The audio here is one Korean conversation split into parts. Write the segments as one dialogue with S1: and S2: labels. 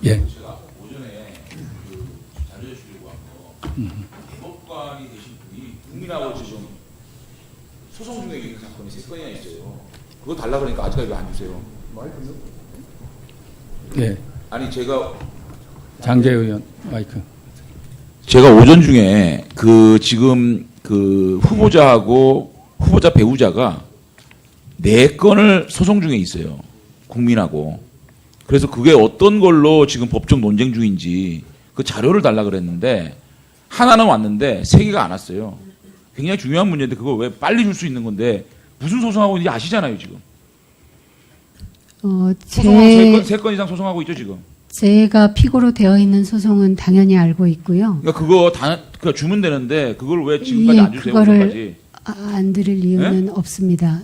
S1: 예.
S2: 제가 오전에 그 자료 주려고 한 거, 대법관이 되신 분이 국민하고 지금 소송 중에 있는 사건이 3건이나 있어요. 그거 달라 그러니까 아직까지 왜 안 주세요?
S1: 예.
S2: 아니 제가
S1: 장재의원 마이크.
S2: 제가 오전 중에 그 지금 그 후보자하고 후보자 배우자가 4건을 소송 중에 있어요. 국민하고. 그래서 그게 어떤 걸로 지금 법적 논쟁 중인지 그 자료를 달라 그랬는데 하나는 왔는데 3개가 안 왔어요. 굉장히 중요한 문제인데 그걸 왜 빨리 줄 수 있는 건데 무슨 소송하고 있는지 아시잖아요, 지금. 소송하고 3건 이상 소송하고 있죠, 지금.
S3: 제가 피고로 되어 있는 소송은 당연히 알고 있고요.
S2: 그러니까 그거 주면 되는데 그걸 왜 지금까지 안 주세요?
S3: 그거를
S2: 오전까지.
S3: 안 들을 이유는 없습니다.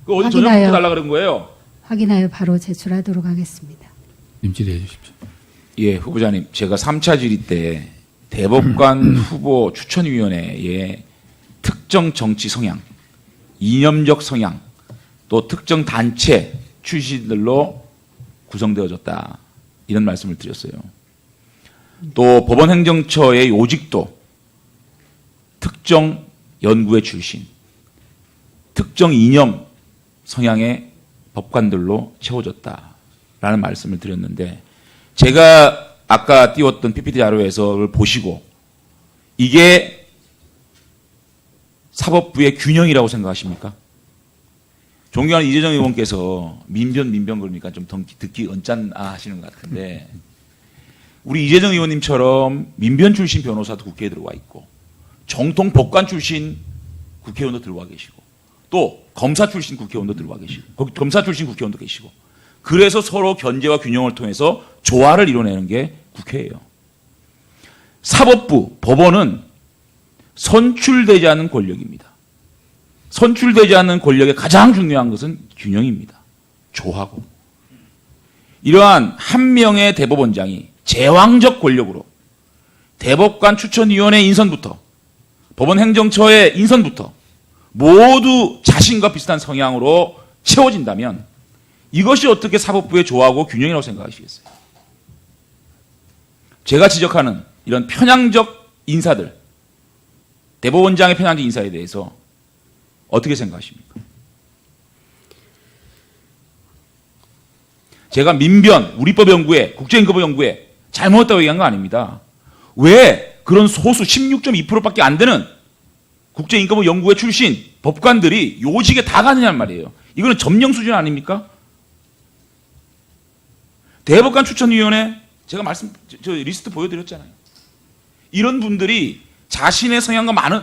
S2: 그 어제 저녁부터 달라 그런 거예요.
S3: 확인하여 바로 제출하도록 하겠습니다.
S1: 질의해 주십시오.
S2: 예, 후보자님, 제가 3차 질의 때 대법관 후보 추천위원회의 특정 정치 성향, 이념적 성향, 또 특정 단체 출신들로 구성되어졌다. 이런 말씀을 드렸어요. 또 법원행정처의 요직도 특정 연구회 출신, 특정 이념 성향의 법관들로 채워졌다라는 말씀을 드렸는데 제가 아까 띄웠던 PPT 자료에서 그걸 보시고 이게 사법부의 균형이라고 생각하십니까? 존경하는 이재정 의원께서 민변 그러니까 좀 듣기 언짢아하시는 것 같은데 우리 이재정 의원님처럼 민변 출신 변호사도 국회에 들어와 있고 정통 법관 출신 국회의원도 들어와 계시고 또 검사 출신 국회의원도 들어와 계시고 검사 출신 국회의원도 계시고 그래서 서로 견제와 균형을 통해서 조화를 이뤄내는 게 국회예요. 사법부, 법원은 선출되지 않는 권력입니다. 선출되지 않는 권력의 가장 중요한 것은 균형입니다. 조화고. 이러한 한 명의 대법원장이 제왕적 권력으로 대법관 추천위원회 인선부터 법원 행정처의 인선부터 모두 자신과 비슷한 성향으로 채워진다면 이것이 어떻게 사법부의 조화고 균형이라고 생각하시겠어요? 제가 지적하는 이런 편향적 인사들, 대법원장의 편향적 인사에 대해서 어떻게 생각하십니까? 제가 민변, 우리법연구회, 국제인권법연구회 잘못했다고 얘기한 거 아닙니다. 왜 그런 소수 16.2%밖에 안 되는 국제인권법연구회 출신 법관들이 요직에 다 가느냐는 말이에요. 이거는 점령 수준 아닙니까? 대법관 추천위원회 제가 저 리스트 보여드렸잖아요. 이런 분들이 자신의 성향과 많은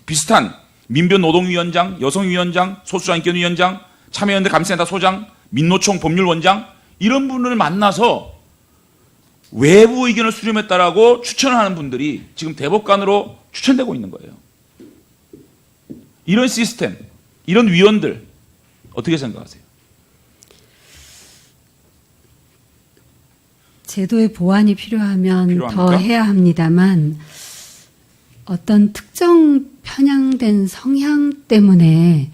S2: 비슷한 민변 노동위원장, 여성위원장, 소수자인권위원장, 참여연대 감시센터 소장, 민노총 법률원장 이런 분들을 만나서 외부 의견을 수렴했다라고 추천을 하는 분들이 지금 대법관으로 추천되고 있는 거예요. 이런 시스템, 이런 위원들 어떻게 생각하세요?
S3: 제도의 보완이 필요하면
S2: 필요합니까?
S3: 더 해야 합니다만 어떤 특정 편향된 성향 때문에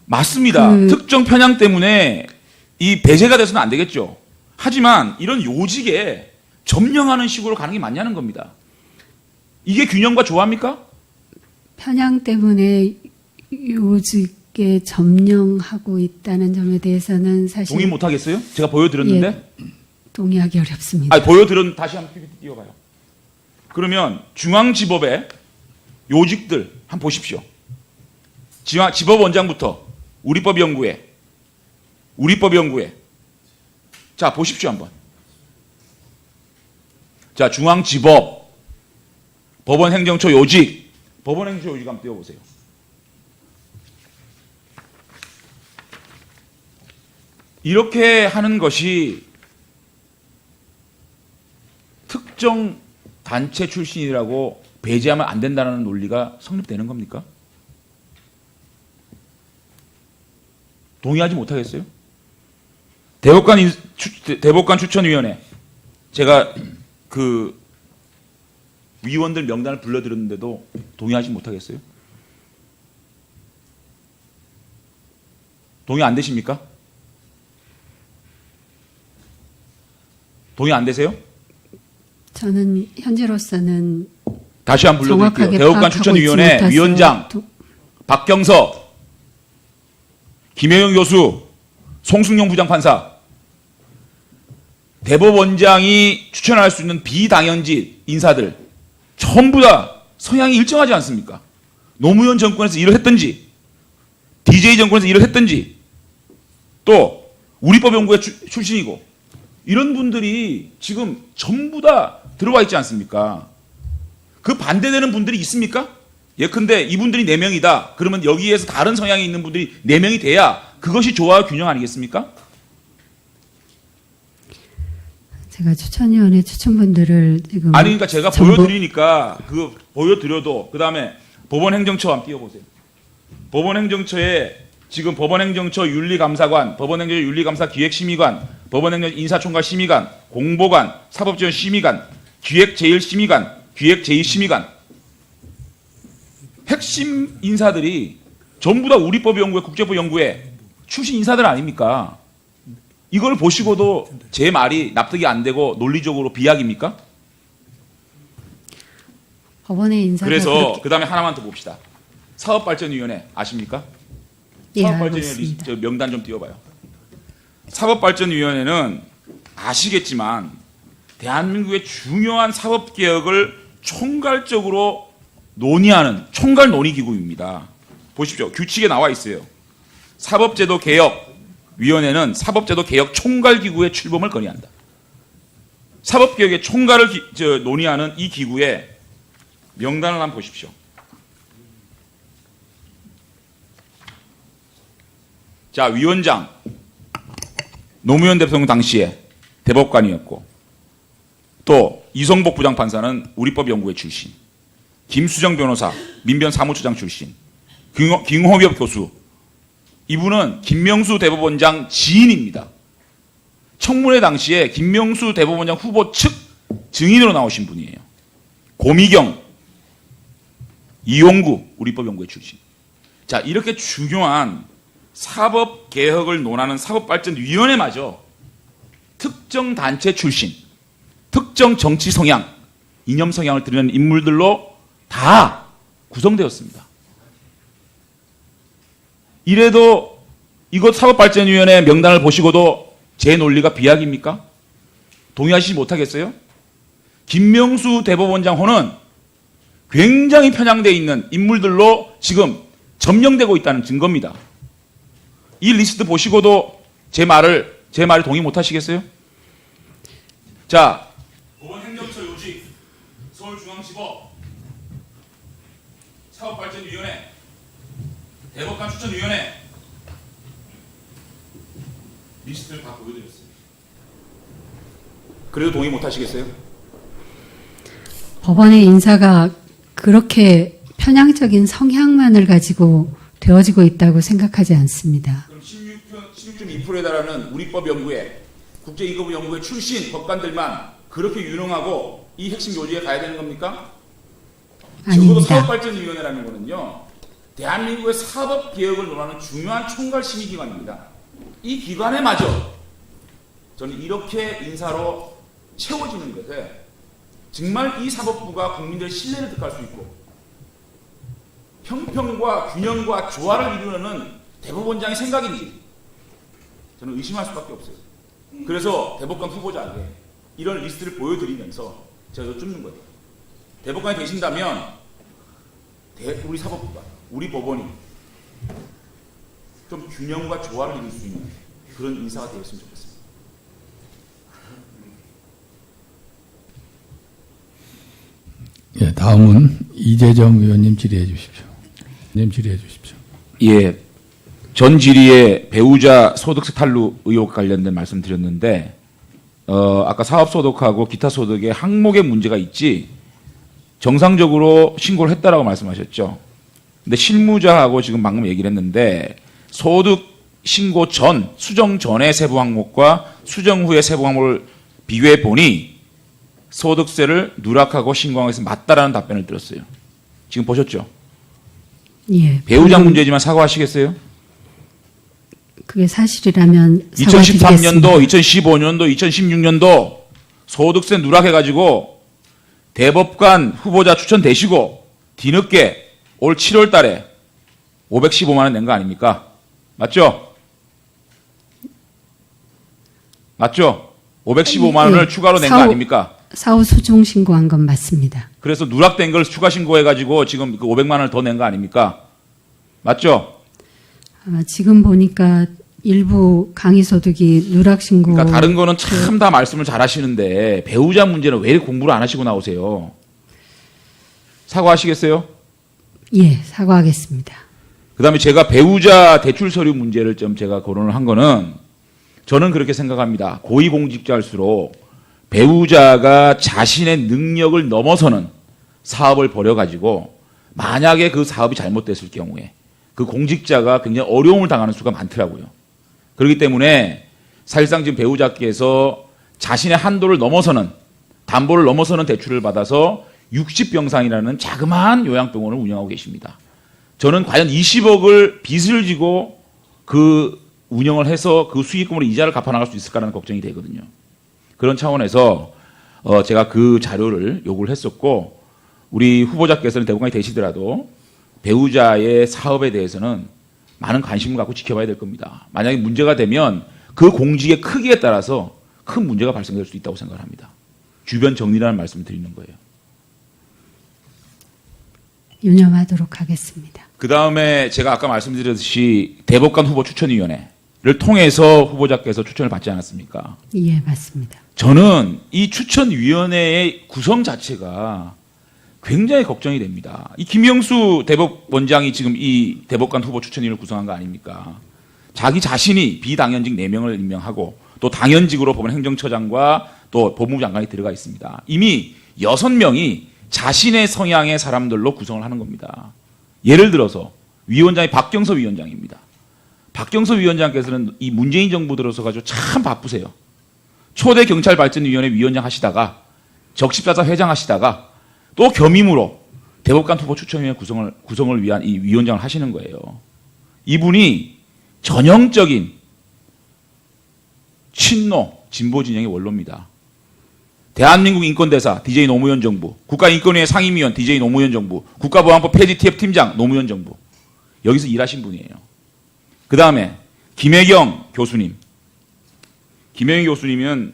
S2: 맞습니다. 특정 편향 때문에 이 배제가 돼서는 안 되겠죠. 하지만 이런 요직에 점령하는 식으로 가는 게 맞냐는 겁니다. 이게 균형과 조화입니까?
S3: 편향 때문에 요직에 점령하고 있다는 점에 대해서는 사실
S2: 동의 못 하겠어요? 제가 보여드렸는데.
S3: 동의하기 어렵습니다.
S2: 아니, 보여드렸는데 다시 한번 PPT 띄워봐요. 그러면 중앙지법의 요직들 한번 보십시오. 지법원장부터 우리법연구회. 자, 보십시오 한번. 자, 중앙지법, 법원행정처 요직, 법원행정처 요직 한번 띄워보세요. 이렇게 하는 것이 특정 단체 출신이라고 배제하면 안 된다는 논리가 성립되는 겁니까? 동의하지 못하겠어요? 대법관 추천위원회 제가 그 위원들 명단을 불러드렸는데도 동의하지 못하겠어요? 동의 안 되십니까? 동의 안 되세요?
S3: 저는 현재로서는
S2: 다시 한번 불러드릴게요.
S3: 정확하게
S2: 대법관
S3: 파악하고
S2: 추천위원회
S3: 있지 못해서
S2: 위원장 박경서, 김혜영 교수, 송승용 부장판사, 대법원장이 추천할 수 있는 비당연직 인사들 전부 다 성향이 일정하지 않습니까? 노무현 정권에서 일을 했든지 DJ 정권에서 일을 했든지 또 우리법연구회 출신이고 이런 분들이 지금 전부 다 들어와 있지 않습니까? 그 반대되는 분들이 있습니까? 예컨대 이분들이 4명이다. 그러면 여기에서 다른 성향이 있는 분들이 4명이 돼야 그것이 조화와 균형 아니겠습니까?
S3: 제가 추천위원회 추천분들을 지금
S2: 아니 그러니까 제가
S3: 전부-
S2: 보여드리니까 그 보여드려도 그 다음에 법원행정처 한번 띄워보세요. 법원행정처에 지금 법원행정처 윤리감사관, 법원행정처 윤리감사 기획심의관, 법원행정처 인사총괄심의관, 공보관, 사법지원심의관, 기획제일심의관, 기획제의심의관 핵심 인사들이 전부 다 우리법연구회, 국제법연구회 출신 인사들 아닙니까? 이걸 보시고도 제 말이 납득이 안 되고 논리적으로 비약입니까?
S3: 법원의 인사가
S2: 그래서
S3: 그렇게-
S2: 그 다음에 하나만 더 봅시다. 사업발전위원회 아십니까?
S3: 예, 알고
S2: 사업발전위원회
S3: 있습니다.
S2: 저 명단 좀 띄워봐요. 사법발전위원회는 아시겠지만 대한민국의 중요한 사법개혁을 총괄적으로 논의하는 총괄 논의기구입니다. 보십시오. 규칙에 나와 있어요. 사법제도 개혁위원회는 사법제도 개혁 총괄기구의 출범을 건의한다. 사법개혁의 총괄을 논의하는 이 기구의 명단을 한번 보십시오. 자, 위원장 노무현 대통령 당시에 대법관이었고 또 이성복 부장판사는 우리법연구회 출신, 김수정 변호사 민변 사무처장 출신, 김홍엽 교수 이분은 김명수 대법원장 지인입니다. 청문회 당시에 김명수 대법원장 후보 측 증인으로 나오신 분이에요. 고미경, 이용구 우리법연구회 출신. 자, 이렇게 중요한 사법개혁을 논하는 사법발전위원회마저 특정 단체 출신, 특정 정치 성향, 이념 성향을 드러내는 인물들로 다 구성되었습니다. 이래도 이것 사법발전위원회 명단을 보시고도 제 논리가 비약입니까? 동의하시지 못하겠어요? 김명수 대법원장 호는 굉장히 편향되어 있는 인물들로 지금 점령되고 있다는 증거입니다. 이 리스트 보시고도 제 말에 동의 못하시겠어요? 자, 법원행정처 요직, 서울중앙지법, 사법발전위원회, 대법관 추천위원회 리스트를 다 보여드렸어요. 그래도 동의 못하시겠어요?
S3: 법원의 인사가 그렇게 편향적인 성향만을 가지고 되어지고 있다고 생각하지 않습니다.
S2: 그럼 16.2%에 달하는 우리법연구회, 국제인권연구회 출신 법관들만 그렇게 유능하고 이 핵심 요직에 가야 되는 겁니까? 적어도
S3: 아닙니다.
S2: 사법발전위원회라는 거는요, 대한민국의 사법개혁을 논하는 중요한 총괄심의기관입니다. 이 기관에마저 저는 이렇게 인사로 채워지는 것에 정말 이 사법부가 국민들의 신뢰를 득할 수 있고 평평과 균형과 조화를 이루는 대법원장의 생각인지 저는 의심할 수밖에 없어요. 그래서 대법관 후보자에게 이런 리스트를 보여드리면서 제가 여쭙는 거예요. 대법관이 되신다면 우리 사법부가, 우리 법원이 좀 균형과 조화를 이룰 수 있는 그런 인사가 되었으면 좋겠습니다.
S1: 예, 다음은 이재정 의원님 질의해 주십시오. 님 질의해 주십시오.
S2: 예, 전 질의에 배우자 소득세 탈루 의혹 관련된 말씀 드렸는데 아까 사업소득하고 기타 소득에 항목에 문제가 있지 정상적으로 신고를 했다라고 말씀하셨죠. 근데 실무자하고 지금 방금 얘기를 했는데 소득 신고 전, 수정 전의 세부 항목과 수정 후의 세부 항목을 비교해 보니 소득세를 누락하고 신고한 것이 맞다라는 답변을 들었어요. 지금 보셨죠?
S3: 예.
S2: 배우자
S3: 방금
S2: 문제지만 사과하시겠어요?
S3: 그게 사실이라면
S2: 2013년도,
S3: 사과드리겠습니다.
S2: 2015년도, 2016년도 소득세 누락해가지고 대법관 후보자 추천되시고 뒤늦게 올 7월 달에 515만 원 낸 거 아닙니까? 맞죠? 맞죠? 515만 원을
S3: 예.
S2: 추가로 낸 거 아닙니까?
S3: 사후 소송 신고한 건 맞습니다.
S2: 그래서 누락된 걸 추가 신고해가지고 지금 그 500만 원을 더 낸 거 아닙니까? 맞죠?
S3: 지금 보니까 일부 강의소득이 누락 신고.
S2: 그러니까 다른 거는 참 다 말씀을 잘 하시는데 배우자 문제는 왜 공부를 안 하시고 나오세요? 사과하시겠어요?
S3: 예, 사과하겠습니다.
S2: 그다음에 제가 배우자 대출 서류 문제를 좀 제가 거론을 한 거는 저는 그렇게 생각합니다. 고위공직자일수록 배우자가 자신의 능력을 넘어서는 사업을 벌여가지고 만약에 그 사업이 잘못됐을 경우에 그 공직자가 굉장히 어려움을 당하는 수가 많더라고요. 그렇기 때문에 사실상 지금 배우자께서 자신의 한도를 넘어서는 담보를 넘어서는 대출을 받아서 60병상이라는 자그마한 요양병원을 운영하고 계십니다. 저는 과연 20억을 빚을 지고 그 운영을 해서 그 수익금으로 이자를 갚아나갈 수 있을까라는 걱정이 되거든요. 그런 차원에서 제가 그 자료를 요구를 했었고 우리 후보자께서는 대법관이 되시더라도 배우자의 사업에 대해서는 많은 관심을 갖고 지켜봐야 될 겁니다. 만약에 문제가 되면 그 공직의 크기에 따라서 큰 문제가 발생될 수 있다고 생각합니다. 주변 정리라는 말씀을 드리는 거예요.
S3: 유념하도록 하겠습니다.
S2: 그 다음에 제가 아까 말씀드렸듯이 대법관 후보 추천위원회를 통해서 후보자께서 추천을 받지 않았습니까?
S3: 예, 맞습니다.
S2: 저는 이 추천위원회의 구성 자체가 굉장히 걱정이 됩니다. 이 김영수 대법원장이 지금 이 대법관 후보 추천위를 구성한 거 아닙니까? 자기 자신이 비당연직 4명을 임명하고 또 당연직으로 법원 행정처장과 또 법무부 장관이 들어가 있습니다. 이미 6명이 자신의 성향의 사람들로 구성을 하는 겁니다. 예를 들어서 위원장이 박경서 위원장입니다. 박경서 위원장께서는 이 문재인 정부 들어서 가지고 참 바쁘세요. 초대 경찰발전위원회 위원장 하시다가 적십자사 회장 하시다가 또 겸임으로 대법관 후보 추천위원회 구성을 위한 이 위원장을 하시는 거예요. 이분이 전형적인 친노 진보 진영의 원로입니다. 대한민국 인권대사 DJ 노무현 정부, 국가인권위의 상임위원 DJ 노무현 정부, 국가보안법 폐지 TF 팀장 노무현 정부. 여기서 일하신 분이에요. 그 다음에 김혜경 교수님. 김혜경 교수님은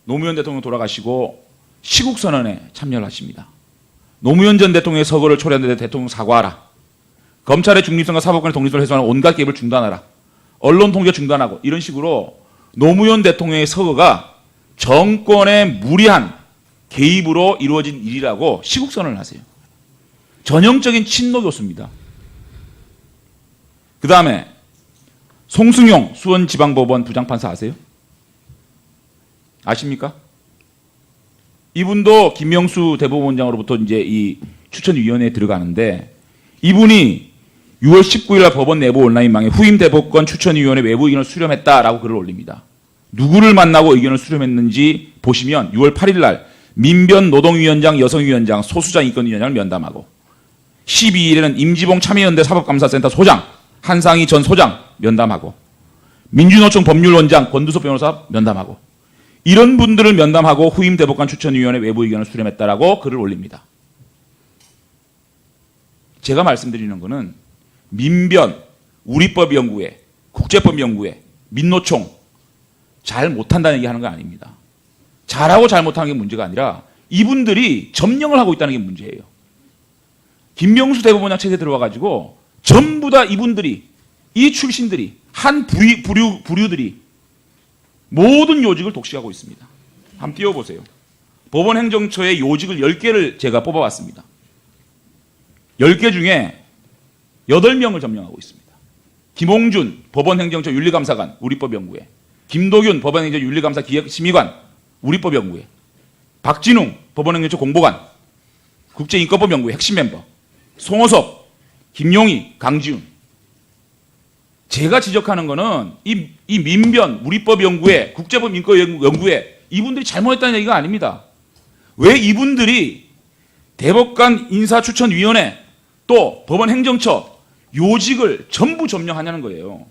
S2: 노무현 대통령 돌아가시고 시국선언에 참여를 하십니다. 노무현 전 대통령의 서거를 초래하는데 대통령 사과하라. 검찰의 중립성과 사법권의 독립성을 해소하는 온갖 개입을 중단하라. 언론 통제 중단하고 이런 식으로 노무현 대통령의 서거가 정권의 무리한 개입으로 이루어진 일이라고 시국선언을 하세요. 전형적인 친노 교수입니다. 그 다음에 송승용 수원지방법원 부장판사 아세요? 아십니까? 이분도 김명수 대법원장으로부터 이제 이 추천위원회에 들어가는데 이분이 6월 19일 날 법원 내부 온라인망에 후임 대법관 추천위원회 외부 의견을 수렴했다라고 글을 올립니다. 누구를 만나고 의견을 수렴했는지 보시면 6월 8일 날 민변 노동위원장, 여성위원장, 소수자 인권위원장을 면담하고 12일에는 임지봉 참여연대 사법감사센터 소장, 한상희 전 소장 면담하고 민주노총 법률원장, 권두섭 변호사 면담하고 이런 분들을 면담하고 후임 대법관 추천위원회 외부 의견을 수렴했다라고 글을 올립니다. 제가 말씀드리는 것은 민변, 우리법연구회, 국제법연구회, 민노총 잘 못한다는 얘기하는 거 아닙니다. 잘하고 잘 못하는 게 문제가 아니라 이분들이 점령을 하고 있다는 게 문제예요. 김명수 대법원장 체제에 들어와가지고 전부 다 이분들이 이 출신들이 한 부류들이 모든 요직을 독식하고 있습니다. 한번 띄워보세요. 법원 행정처의 요직을 10개를 제가 뽑아봤습니다. 10개 중에 8명을 점령하고 있습니다. 김홍준 법원 행정처 윤리감사관 우리법연구회, 김도균 법원 행정처 윤리감사 기획심의관 우리법연구회, 박진웅 법원 행정처 공보관 국제인권법연구회 핵심 멤버, 송호섭, 김용희, 강지훈. 제가 지적하는 거는 이 민변, 우리법연구회, 국제법인권연구회 이분들이 잘못했다는 얘기가 아닙니다. 왜 이분들이 대법관 인사추천위원회 또 법원 행정처 요직을 전부 점령하냐는 거예요.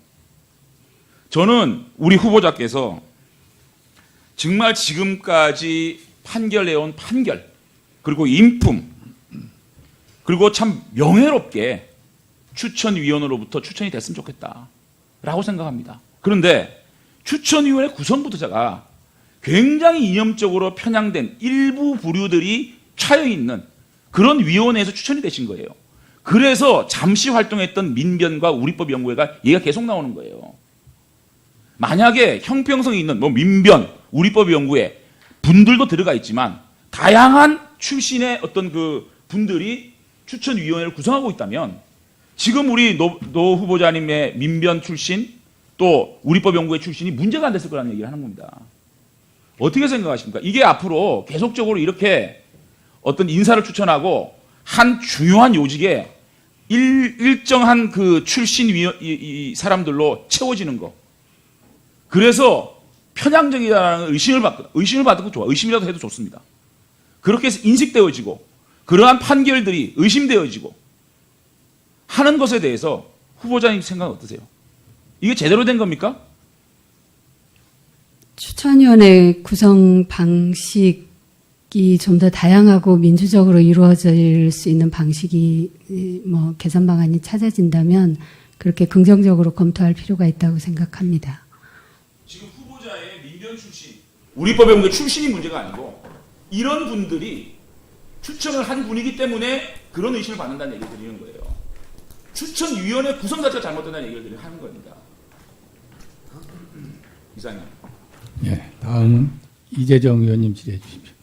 S2: 저는 우리 후보자께서 정말 지금까지 판결해온 판결, 그리고 인품, 그리고 참 명예롭게 추천위원으로부터 추천이 됐으면 좋겠다라고 생각합니다. 그런데 추천위원회 구성부터자가 굉장히 이념적으로 편향된 일부 부류들이 차여있는 그런 위원회에서 추천이 되신 거예요. 그래서 잠시 활동했던 민변과 우리법연구회가 얘가 계속 나오는 거예요. 만약에 형평성이 있는 뭐 민변, 우리법연구회 분들도 들어가 있지만 다양한 출신의 어떤 그 분들이 추천위원회를 구성하고 있다면 지금 우리 노 후보자님의 민변 출신 또 우리법연구회 출신이 문제가 안 됐을 거라는 얘기를 하는 겁니다. 어떻게 생각하십니까? 이게 앞으로 계속적으로 이렇게 어떤 인사를 추천하고 한 중요한 요직에 일정한 그 출신 이 사람들로 채워지는 거. 그래서 편향적이다라는 의심을 받고 좋아. 의심이라도 해도 좋습니다. 그렇게 해서 인식되어지고 그러한 판결들이 의심되어지고 하는 것에 대해서 후보자님 생각은 어떠세요? 이게 제대로 된 겁니까?
S3: 추천위원회 구성 방식이 좀 더 다양하고 민주적으로 이루어질 수 있는 방식이 뭐 개선 방안이 찾아진다면 그렇게 긍정적으로 검토할 필요가 있다고 생각합니다.
S2: 지금 후보자의 민변 출신, 우리법연구회 출신이 문제가 아니고 이런 분들이 추천을 한 분이기 때문에 그런 의심을 받는다는 얘기를 드리는 거예요. 추천위원회 구성 자체가 잘못된다는 얘기를 하는 겁니다. 이상입니다.
S1: 예, 다음은 이재정 의원님 질의해 주십시오.